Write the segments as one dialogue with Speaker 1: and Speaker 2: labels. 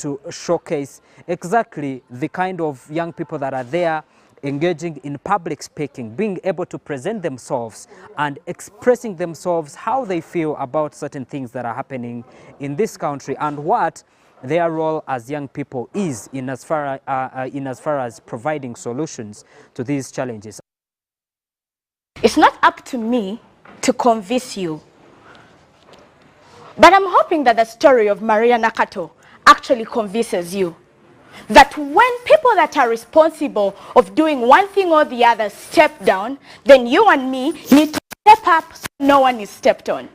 Speaker 1: to showcase exactly the kind of young people that are there engaging in public speaking, being able to present themselves and expressing themselves how they feel about certain things that are happening in this country and what their role as young people is in as far as providing solutions to these challenges.
Speaker 2: It's not up to me to convince you, but I'm hoping that the story of Maria Nakato actually convinces you that when people that are responsible of doing one thing or the other step down, then you and me need to step up so no one is stepped on.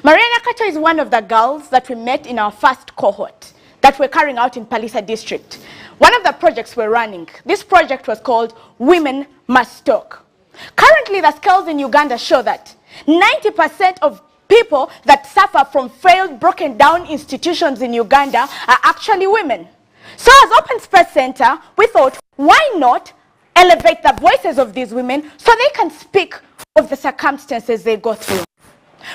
Speaker 2: Maria Nakato is one of the girls that we met in our first cohort that we're carrying out in Palisa district. One of the projects we're running, this project was called Women Must Talk. Currently, the scales in Uganda show that 90% of people that suffer from failed, broken down institutions in Uganda are actually women. So as Open Space Center, we thought, why not elevate the voices of these women so they can speak of the circumstances they go through.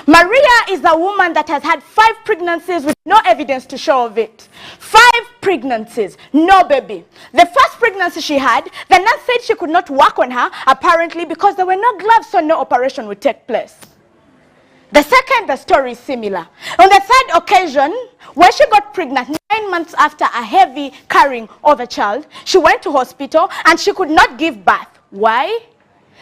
Speaker 2: Maria is a woman that has had 5 pregnancies with no evidence to show of it. 5 pregnancies, no baby. The first pregnancy she had, the nurse said she could not work on her, apparently because there were no gloves, so no operation would take place. The second, the story is similar. On the third occasion, when she got pregnant 9 months after a heavy carrying of a child, she went to hospital and she could not give birth. Why?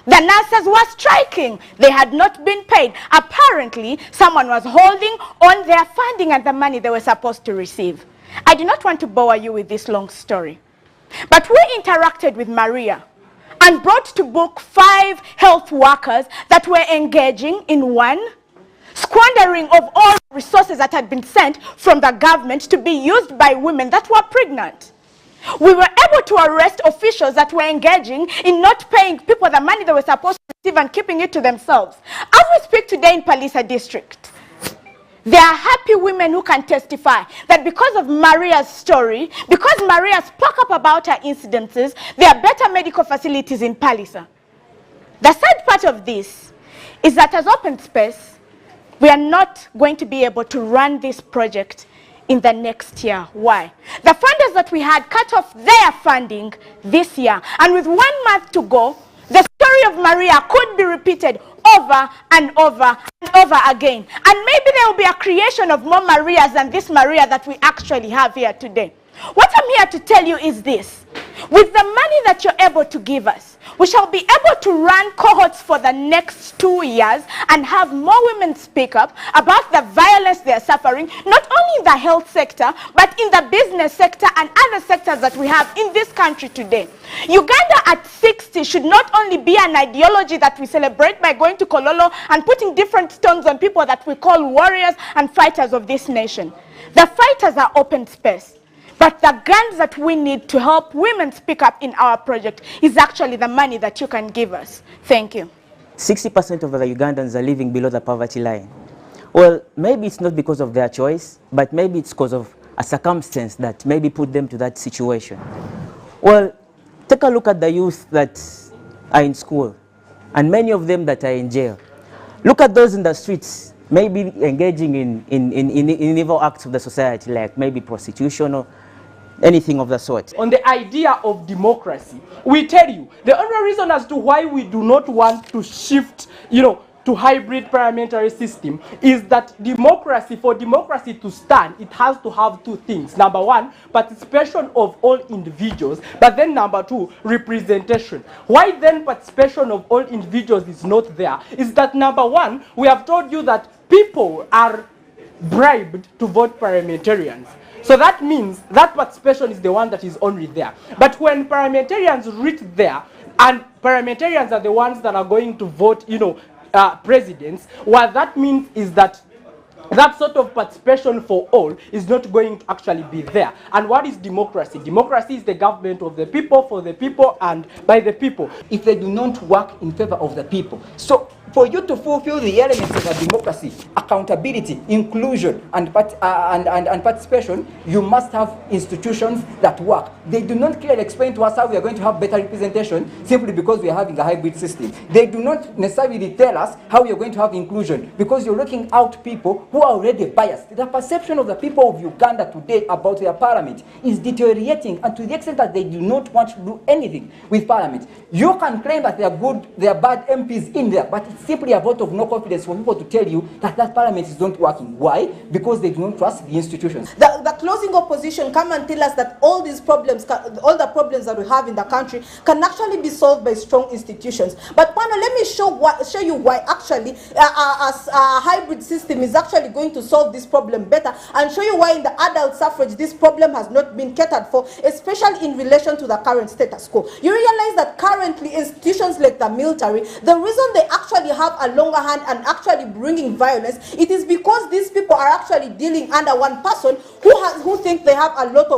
Speaker 2: The nurses were striking. They had not been paid. Apparently, someone was holding on their funding and the money they were supposed to receive. I do not want to bore you with this long story. But we interacted with Maria and brought to book 5 health workers that were engaging in one squandering of all resources that had been sent from the government to be used by women that were pregnant. We were able to arrest officials that were engaging in not paying people the money they were supposed to receive and keeping it to themselves. As we speak today in Palisa district, there are happy women who can testify that because of Maria's story, because Maria spoke up about her incidences, there are better medical facilities in Palisa. The sad part of this is that as Open Space, we are not going to be able to run this project in the next year. Why? The funders that we had cut off their funding this year, and with 1 month to go, the story of Maria could be repeated over and over and over again. And maybe there will be a creation of more Marias than this Maria that we actually have here today. What I'm here to tell you is this. With the money that you're able to give us, we shall be able to run cohorts for the next 2 years and have more women speak up about the violence they're suffering, not only in the health sector, but in the business sector and other sectors that we have in this country today. Uganda at 60 should not only be an ideology that we celebrate by going to Kololo and putting different stones on people that we call warriors and fighters of this nation. The fighters are Open Space. But the guns that we need to help women speak up in our project is actually the money that you can give us. Thank you.
Speaker 3: 60% of the Ugandans are living below the poverty line. Well, maybe it's not because of their choice, but maybe it's because of a circumstance that maybe put them to that situation. Well, take a look at the youth that are in school, and many of them that are in jail. Look at those in the streets, maybe engaging in evil acts of the society, like maybe prostitution or anything of the sort.
Speaker 4: On the idea of democracy, we tell you, the only reason as to why we do not want to shift, to hybrid parliamentary system is that for democracy to stand, it has to have 2 things. Number 1, participation of all individuals, but then number 2, representation. Why then participation of all individuals is not there is that number 1, we have told you that people are bribed to vote parliamentarians. So that means that participation is the one that is only there. But when parliamentarians reach there, and parliamentarians are the ones that are going to vote, presidents, what that means is that that sort of participation for all is not going to actually be there. And what is democracy? Democracy is the government of the people, for the people, and by the people.
Speaker 5: If they do not work in favor of the people. So For you to fulfill the elements of a democracy, accountability, inclusion, and participation, you must have institutions that work. They do not clearly explain to us how we are going to have better representation simply because we are having a hybrid system. They do not necessarily tell us how we are going to have inclusion because you're looking out people who are already biased. The perception of the people of Uganda today about their parliament is deteriorating, and to the extent that they do not want to do anything with parliament. You can claim that they are good, they are bad MPs in there, but it's simply a vote of no confidence for people to tell you that that parliament is not working. Why? Because they do not trust the institutions.
Speaker 6: The closing opposition come and tell us that all these problems, all the problems that we have in the country can actually be solved by strong institutions. But panel, let me show you why actually a hybrid system is actually going to solve this problem better, and show you why in the adult suffrage this problem has not been catered for, especially in relation to the current status quo. You realize that currently institutions like the military, the reason they actually have a longer hand and actually bringing violence, it is because these people are actually dealing under one person who think they have a lot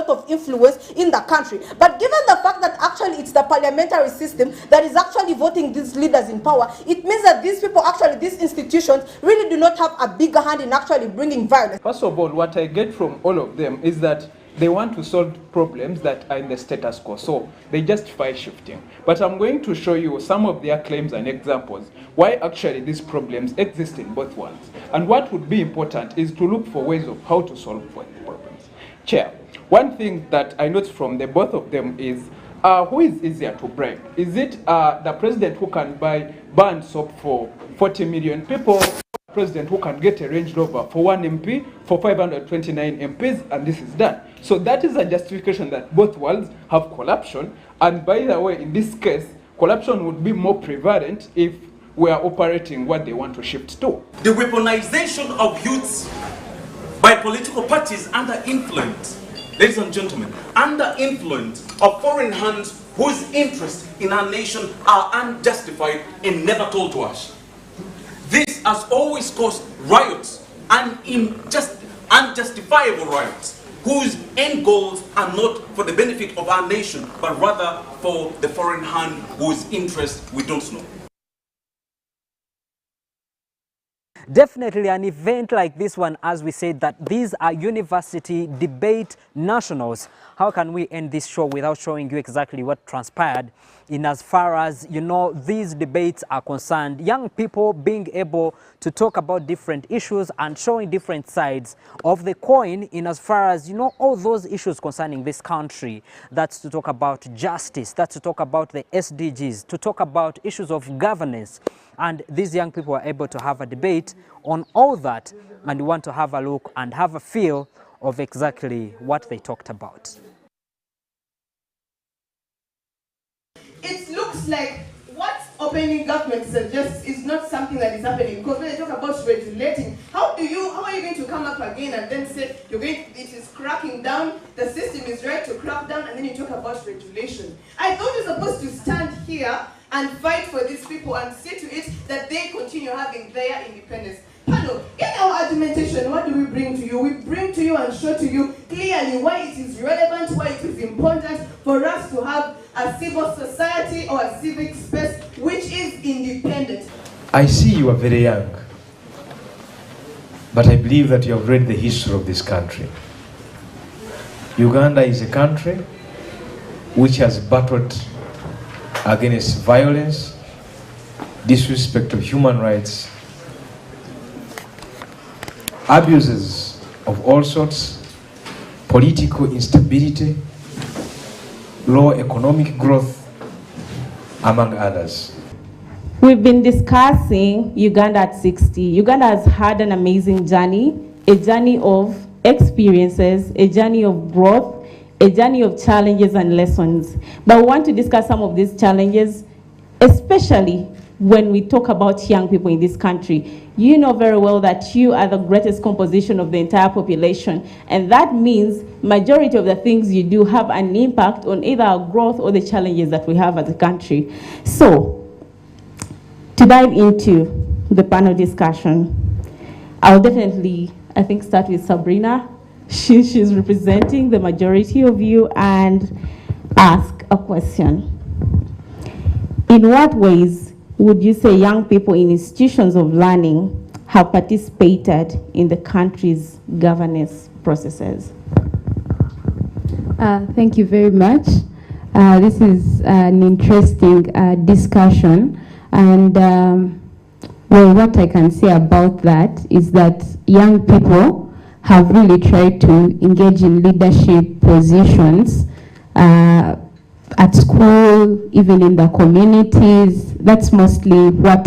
Speaker 6: of influence in the country. But given the fact that actually it's the parliamentary system that is actually voting these leaders in power, it means that these people, actually these institutions, really do not have a bigger hand in actually bringing violence.
Speaker 7: First of all, what I get from all of them is that they want to solve problems that are in the status quo, so they justify shifting. But I'm going to show you some of their claims and examples why actually these problems exist in both worlds. And what would be important is to look for ways of how to solve both problems. Chair, one thing that I note from the both of them is who is easier to bribe? Is it the president who can buy bar and soap for 40 million people? President who can get a Range Rover for 1 MP for 529 MPs, and this is done. So that is a justification that both worlds have corruption, and by the way, in this case, corruption would be more prevalent if we are operating what they want to shift to.
Speaker 8: The weaponization of youths by political parties under influence, ladies and gentlemen, under influence of foreign hands whose interests in our nation are unjustified and never told to us. This has always caused riots and unjustifiable riots whose end goals are not for the benefit of our nation, but rather for the foreign hand whose interest we don't know.
Speaker 1: Definitely an event like this one, as we said, that these are university debate nationals. How can we end this show without showing you exactly what transpired in as far as, you know, these debates are concerned? Young people being able to talk about different issues and showing different sides of the coin in as far as, you know, all those issues concerning this country. That's to talk about justice, that's to talk about the SDGs, to talk about issues of governance. And these young people are able to have a debate on all that, and we want to have a look and have a feel of exactly what they talked about.
Speaker 6: It looks like what opening government suggests is not something that is happening, because when they talk about regulating, how are you going to come up again and then say it is cracking down, the system is right to crack down, and then you talk about regulation? I thought you're supposed to stand here and fight for these people and see to it that they continue having their independence. Hello, in our argumentation, what do we bring to you? We bring to you and show to you clearly why it is relevant, why it is important for us to have a civil society or a civic space which is independent.
Speaker 9: I see you are very young, but I believe that you have read the history of this country. Uganda is a country which has battled against violence, disrespect of human rights, abuses of all sorts, political instability, low economic growth, among others.
Speaker 10: We've been discussing Uganda at 60. Uganda has had an amazing journey, a journey of experiences, a journey of growth, a journey of challenges and lessons. But we want to discuss some of these challenges, especially when we talk about young people in this country. You know very well that you are the greatest composition of the entire population, and that means majority of the things you do have an impact on either our growth or the challenges that we have as a country. So, to dive into the panel discussion, I'll definitely, I think, start with Sabrina. She's representing the majority of you, and ask a question. In what ways would you say young people in institutions of learning have participated in the country's governance processes?
Speaker 11: Thank you very much. This is an interesting discussion, and well, what I can say about that is that young people have really tried to engage in leadership positions at school, even in the communities. That's mostly what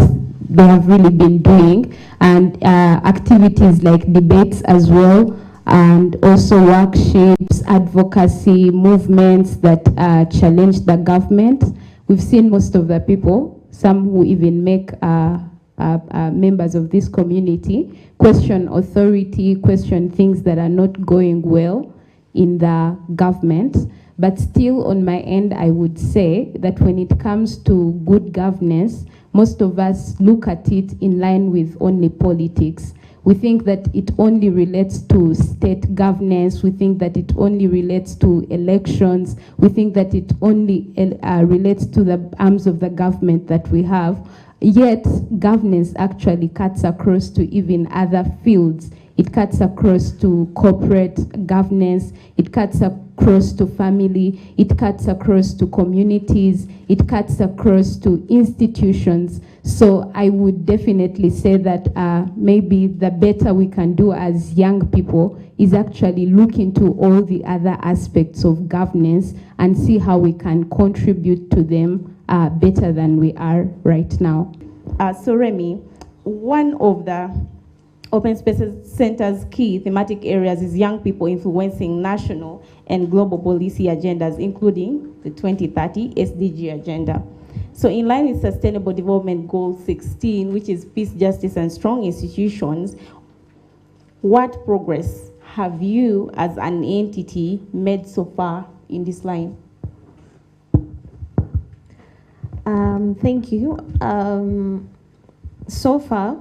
Speaker 11: they have really been doing, and activities like debates as well, and also workshops, advocacy, movements that challenge the government. We've seen most of the people, some who even make members of this community, question authority, question things that are not going well in the government. But still, on my end, I would say that when it comes to good governance, most of us look at it in line with only politics. We think that it only relates to state governance. We think that it only relates to elections. We think that it only relates to the arms of the government that we have. Yet, governance actually cuts across to even other fields. It cuts across to corporate governance. It cuts across to family. It cuts across to communities. It cuts across to institutions. So I would definitely say that maybe the better we can do as young people is actually look into all the other aspects of governance and see how we can contribute to them better than we are right now.
Speaker 10: So Remy, one of the Open Spaces Center's key thematic areas is young people influencing national and global policy agendas, including the 2030 SDG agenda. So in line with Sustainable Development Goal 16, which is peace, justice, and strong institutions, what progress have you as an entity made so far in this line?
Speaker 12: Thank you. So far,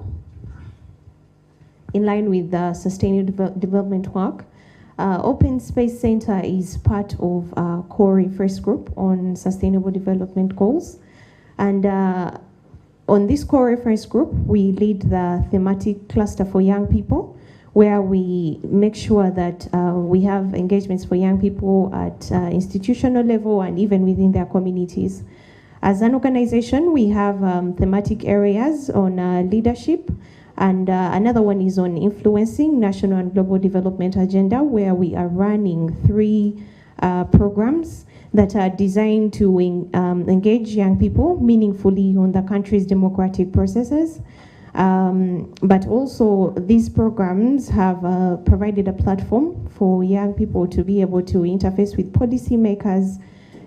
Speaker 12: in line with the Sustainable Development work, Open Space Center is part of a core reference group on Sustainable Development Goals. And on this core reference group, we lead the thematic cluster for young people, where we make sure that we have engagements for young people at institutional level and even within their communities. As an organization, we have thematic areas on leadership, and another one is on influencing national and global development agenda, where we are running 3 programs that are designed to engage young people meaningfully on the country's democratic processes. But also these programs have provided a platform for young people to be able to interface with policymakers,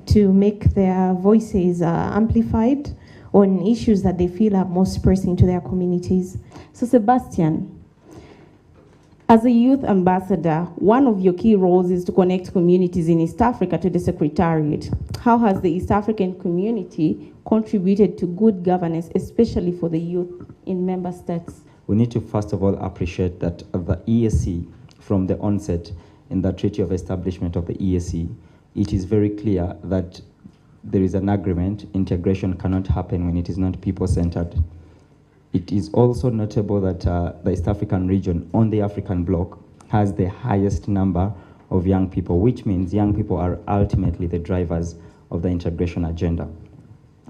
Speaker 12: to make their voices amplified on issues that they feel are most pressing to their communities.
Speaker 10: So Sebastian, as a youth ambassador, one of your key roles is to connect communities in East Africa to the Secretariat. How has the East African community contributed to good governance, especially for the youth in member states?
Speaker 13: We need to first of all appreciate that the EAC, from the onset in the Treaty of Establishment of the EAC, it is very clear that there is an agreement. Integration cannot happen when it is not people-centered. It is also notable that the East African region on the African bloc has the highest number of young people, which means young people are ultimately the drivers of the integration agenda.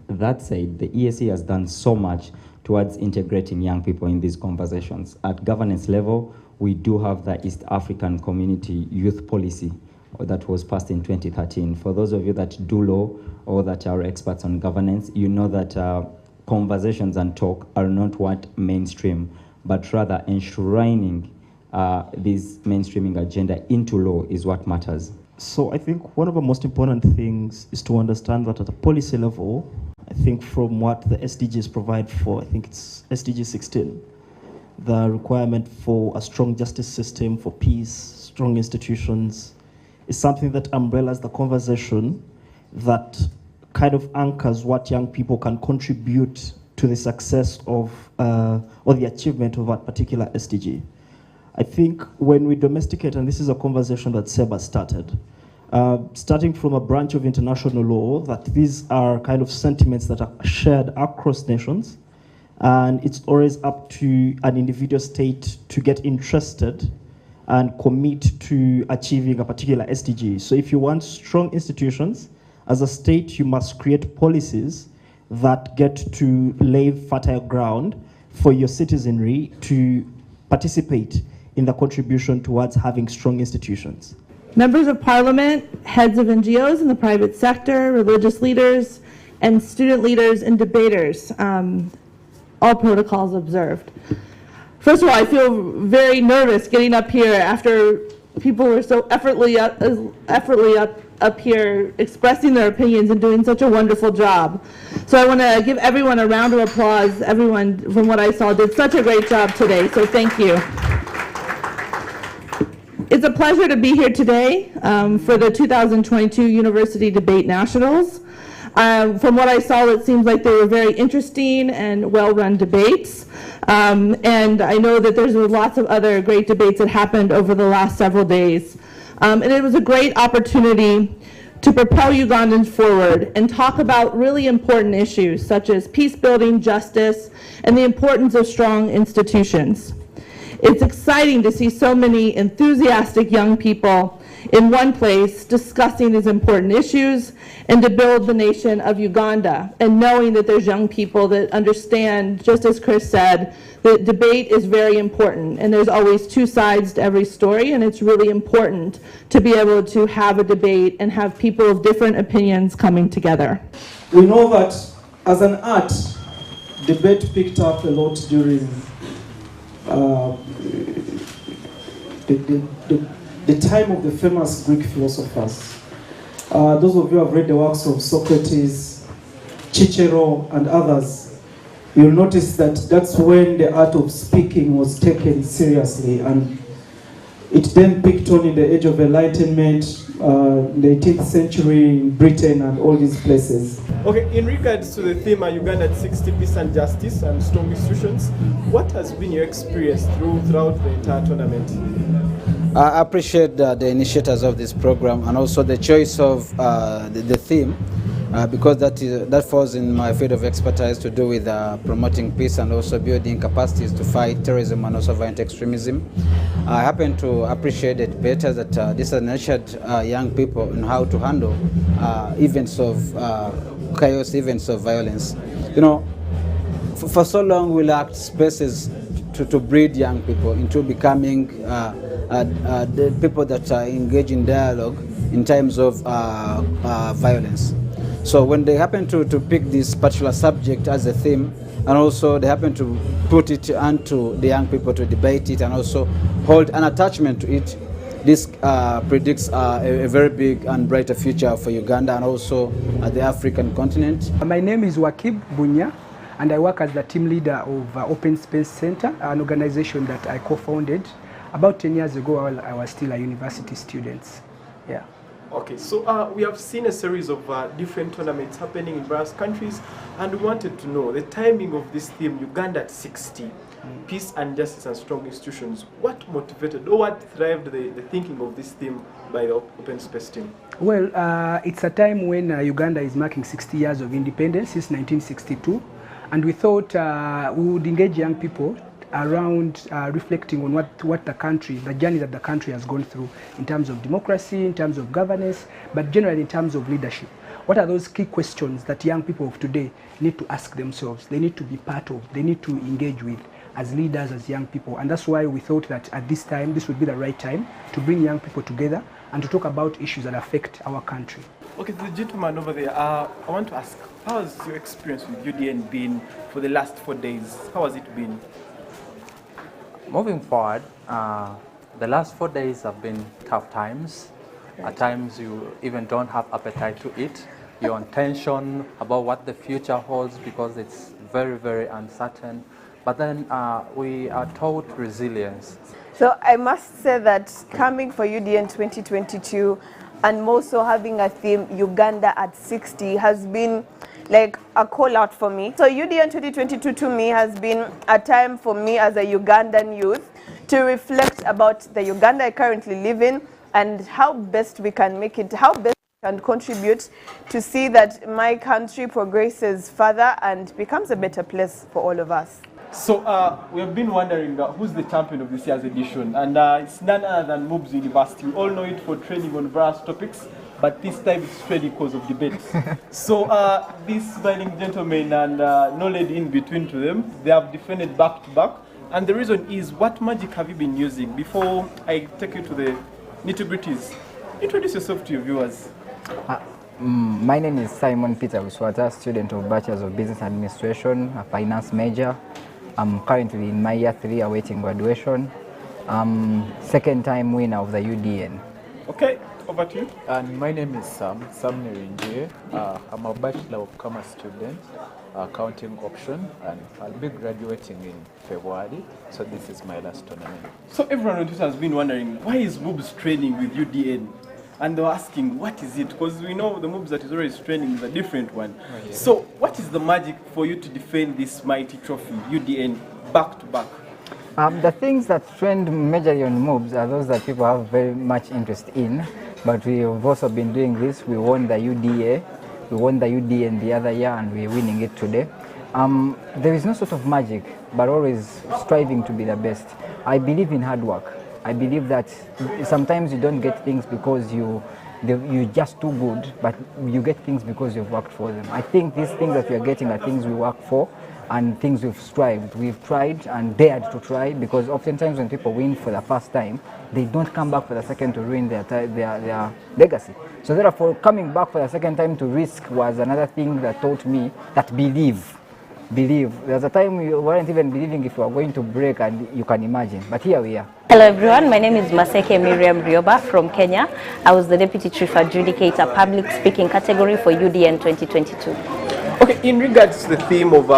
Speaker 13: That said, the EAC has done so much towards integrating young people in these conversations. At governance level, we do have the East African Community Youth Policy that was passed in 2013. For those of you that do law or that are experts on governance, you know that conversations and talk are not what mainstream, but rather enshrining this mainstreaming agenda into law is what matters.
Speaker 14: So I think one of the most important things is to understand that at a policy level, I think from what the SDGs provide for, I think it's SDG 16, the requirement for a strong justice system, for peace, strong institutions, is something that umbrellas the conversation that kind of anchors what young people can contribute to the success of or the achievement of that particular SDG. I think when we domesticate, and this is a conversation that Seba started, starting from a branch of international law, that these are kind of sentiments that are shared across nations. And it's always up to an individual state to get interested and commit to achieving a particular SDG. So if you want strong institutions, as a state, you must create policies that get to lay fertile ground for your citizenry to participate in the contribution towards having strong institutions.
Speaker 15: Members of Parliament, heads of NGOs in the private sector, religious leaders, and student leaders and debaters, all protocols observed. First of all, I feel very nervous getting up here after people were so effortlessly up here expressing their opinions and doing such a wonderful job. So I want to give everyone a round of applause. Everyone, from what I saw, did such a great job today, so thank you. It's a pleasure to be here today for the 2022 University Debate Nationals. From what I saw, it seems like they were very interesting and well-run debates. And I know that there's lots of other great debates that happened over the last several days. And it was a great opportunity to propel Ugandans forward and talk about really important issues such as peace building, justice, and the importance of strong institutions. It's exciting to see so many enthusiastic young people in one place discussing these important issues and to build the nation of Uganda, and knowing that there's young people that understand, just as Chris said, that debate is very important and there's always two sides to every story, and it's really important to be able to have a debate and have people of different opinions coming together.
Speaker 16: We know that as an art, debate picked up a lot during the time of the famous Greek philosophers. Those of you who have read the works of Socrates, Cicero, and others, you'll notice that that's when the art of speaking was taken seriously, and it then picked on in the Age of Enlightenment, the 18th century in Britain and all these places.
Speaker 4: Okay, in regards to the theme Uganda at 60, peace and justice and strong institutions, what has been your experience throughout the entire tournament?
Speaker 17: I appreciate the initiators of this program and also the choice of the theme, because that falls in my field of expertise to do with promoting peace and also building capacities to fight terrorism and also violent extremism. I happen to appreciate the debaters that this has nurtured young people in how to handle events of chaos, events of violence. You know, for so long we lacked spaces to breed young people into becoming the people that engage in dialogue in times of violence. So when they happen to pick this particular subject as a theme, and also they happen to put it onto the young people to debate it and also hold an attachment to it, this predicts a very big and brighter future for Uganda and also the African continent.
Speaker 18: My name is Wakib Bunya, and I work as the team leader of Open Space Center, an organization that I co-founded about 10 years ago while I was still a university student. Yeah.
Speaker 4: Okay, so we have seen a series of different tournaments happening in various countries, and we wanted to know the timing of this theme, Uganda at 60, peace and justice and strong institutions. What motivated or what thrived the thinking of this theme by the Open Space team?
Speaker 18: Well, it's a time when Uganda is marking 60 years of independence since 1962, and we thought we would engage young people around reflecting on what the country, the journey that the country has gone through in terms of democracy, in terms of governance, but generally in terms of leadership. What are those key questions that young people of today need to ask themselves, they need to be part of, they need to engage with as leaders, as young people? And that's why we thought that at this time, this would be the right time to bring young people together and to talk about issues that affect our country.
Speaker 4: Okay, the gentleman over there, I want to ask, how has your experience with UDN been for the last 4 days? How has it been?
Speaker 19: Moving forward, the last 4 days have been tough times. At times you even don't have appetite to eat. You're on tension about what the future holds because it's very, very uncertain. But then we are taught resilience.
Speaker 20: So I must say that coming for UDN 2022 and more so having a theme Uganda at 60 has been like a call out for me. So UDN 2022 to me has been a time for me as a Ugandan youth to reflect about the Uganda I currently live in and how best we can make it, how best we can contribute to see that my country progresses further and becomes a better place for all of us.
Speaker 4: So we have been wondering who's the champion of this year's edition, and it's none other than MUBS University. We all know it for training on various topics, but this time it's training because of debates. So these smiling gentlemen and no lady in between to them, they have defended back to back. And the reason is, what magic have you been using? Before I take you to the nitty-gritties, introduce yourself to your viewers.
Speaker 21: My name is Simon Peter Wiswata, student of Bachelor's of Business Administration, a finance major. I'm currently in my year 3 awaiting graduation. Second time winner of the UDN.
Speaker 4: Okay, over to you.
Speaker 22: And my name is Sam Nerinje. I'm a Bachelor of Commerce student, accounting option, and I'll be graduating in February. So this is my last tournament.
Speaker 4: So everyone on Twitter has been wondering, why is MUBS training with UDN? And they're asking, what is it? Because we know the MUBS that is always training is a different one. Oh, yeah. So what is the magic for you to defend this mighty trophy, UDN, back to back?
Speaker 21: The things that trend majorly on MUBS are those that people have very much interest in. But we have also been doing this. We won the UDA, we won the UDN the other year, and we're winning it today. There is no sort of magic, but always striving to be the best. I believe in hard work. I believe that sometimes you don't get things because you're just too good, but you get things because you've worked for them. I think these things that we are getting are things we work for and things we've strived. We've tried and dared to try, because oftentimes when people win for the first time, they don't come back for the second to ruin their legacy. So therefore, coming back for the second time to risk was another thing that taught me that believe. There's a time we weren't even believing if we were going to break, and you can imagine. But here we are.
Speaker 23: Hello everyone, my name is Maseke Miriam Rioba from Kenya. I was the Deputy Chief Adjudicator Public Speaking category for UDN 2022.
Speaker 4: Okay, in regards to the theme of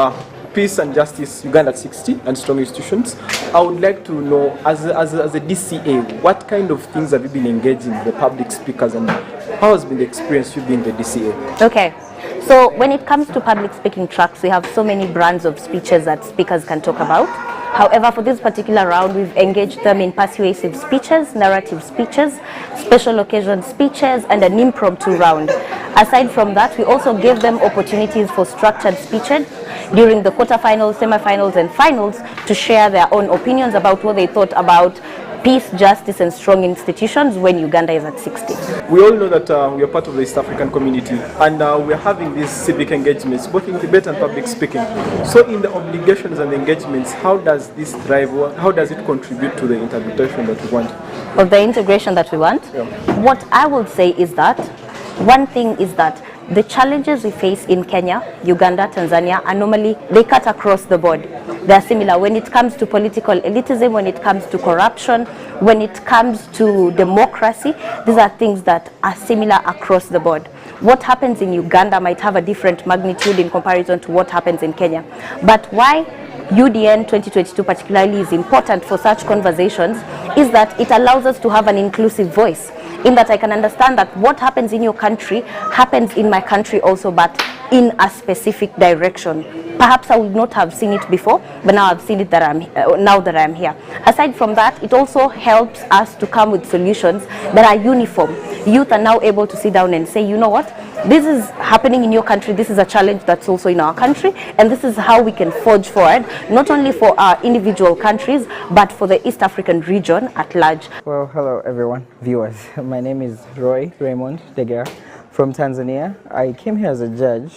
Speaker 4: peace and justice, Uganda at 60 and strong institutions, I would like to know, as a DCA, what kind of things have you been engaging the public speakers, and how has been the experience you being the DCA?
Speaker 23: Okay. So when it comes to public speaking tracks, we have so many brands of speeches that speakers can talk about. However, for this particular round, we've engaged them in persuasive speeches, narrative speeches, special occasion speeches, and an impromptu round. Aside from that, we also gave them opportunities for structured speeches during the quarterfinals, semifinals, and finals to share their own opinions about what they thought about peace, justice, and strong institutions when Uganda is at 60.
Speaker 4: We all know that we are part of the East African community, and we are having these civic engagements, both in debate and public speaking. So in the obligations and the engagements, how does this drive, how does it contribute to the interpretation that we want?
Speaker 23: Of the integration that we want? Yeah. What I would say is that, one thing is that the challenges we face in Kenya, Uganda, Tanzania are normally, they cut across the board. They are similar when it comes to political elitism, when it comes to corruption, when it comes to democracy. These are things that are similar across the board. What happens in Uganda might have a different magnitude in comparison to what happens in Kenya. But why UDN 2022 particularly is important for such conversations is that it allows us to have an inclusive voice, in that I can understand that what happens in your country happens in my country also, but in a specific direction. Perhaps I would not have seen it before, but now I've seen it now that I'm here. Aside from that, it also helps us to come with solutions that are uniform. Youth are now able to sit down and say, you know what, this is happening in your country, this is a challenge that's also in our country, and this is how we can forge forward, not only for our individual countries, but for the East African region at large.
Speaker 24: Well, hello everyone, viewers. My name is Roy Raymond Degera from Tanzania. I came here as a judge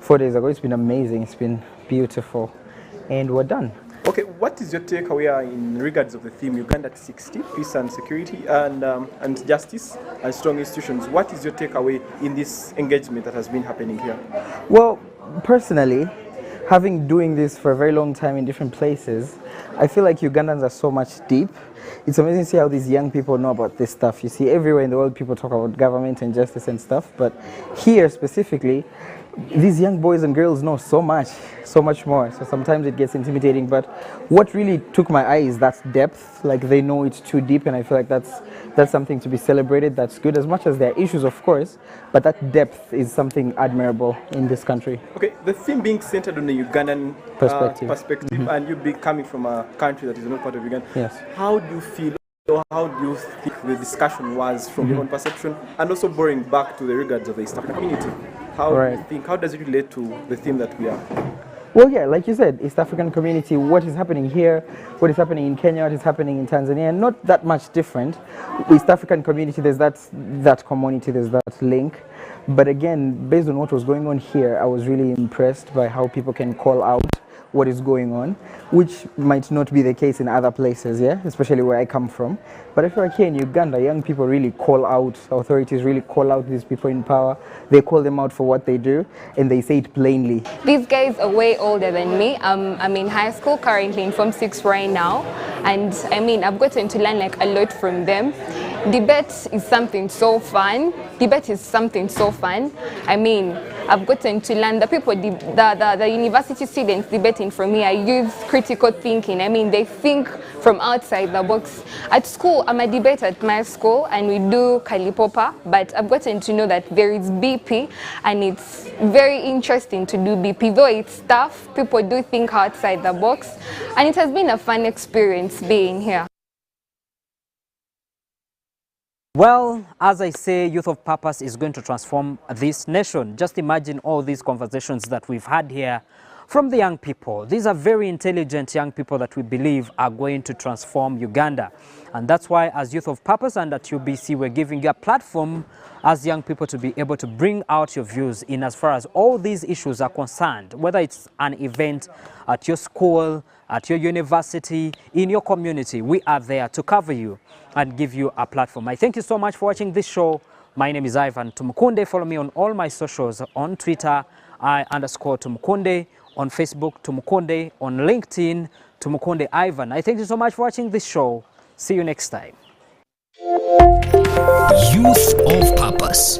Speaker 24: 4 days ago. It's been amazing, it's been beautiful, and we're done.
Speaker 4: Okay, what is your takeaway in regards of the theme Uganda at 60, peace and security and justice and strong institutions? What is your takeaway in this engagement that has been happening here?
Speaker 24: Well, personally, having doing this for a very long time in different places, I feel like Ugandans are so much deep. It's amazing to see how these young people know about this stuff. You see everywhere in the world people talk about government and justice and stuff, but here specifically, these young boys and girls know so much more. So sometimes it gets intimidating, but what really took my eye is that depth. Like, they know it's too deep, and I feel like that's something to be celebrated. That's good, as much as there are issues, of course, but that depth is something admirable in this country.
Speaker 4: Okay, the theme being centered on the Ugandan perspective, and you be coming from a country that is not part of Uganda.
Speaker 24: Yes.
Speaker 4: How do you feel
Speaker 2: Or how do you think the discussion was from your own perception, and also borrowing back to the regards of the East African community? How do you think, how does it relate to the theme that we are?
Speaker 24: Well, yeah, like you said, East African community, what is happening here, what is happening in Kenya, what is happening in Tanzania, not that much different. East African community, there's that community, there's that link. But again, based on what was going on here, I was really impressed by how people can call out what is going on, which might not be the case in other places, yeah, especially where I come from. But I feel like here in Uganda, young people really call out, authorities really call out these people in power. They call them out for what they do, and they say it plainly.
Speaker 3: These guys are way older than me. I'm in high school currently, in Form 6 right now, and I mean, I've gotten to learn like a lot from them. Debate is something so fun. Debate is something so fun. I mean, I've gotten to learn the people, the university students debating from me, I use critical thinking. I mean, they think from outside the box. At school, I'm a debater at my school and we do Kalipopa, but I've gotten to know that there is BP and it's very interesting to do BP. Though it's tough, people do think outside the box and it has been a fun experience being here.
Speaker 1: Well, as I say, Youth of Purpose is going to transform this nation. Just imagine all these conversations that we've had here from the young people. These are very intelligent young people that we believe are going to transform Uganda. And that's why as Youth of Purpose and at UBC, we're giving you a platform as young people to be able to bring out your views in as far as all these issues are concerned, whether it's an event at your school, at your university, in your community. We are there to cover you and give you a platform. I thank you so much for watching this show. My name is Ivan Tumukunde. Follow me on all my socials on Twitter, I_Tumukunde, on Facebook, Tumukunde, on LinkedIn, Tumukunde Ivan. I thank you so much for watching this show. See you next time.
Speaker 5: Youth of Purpose.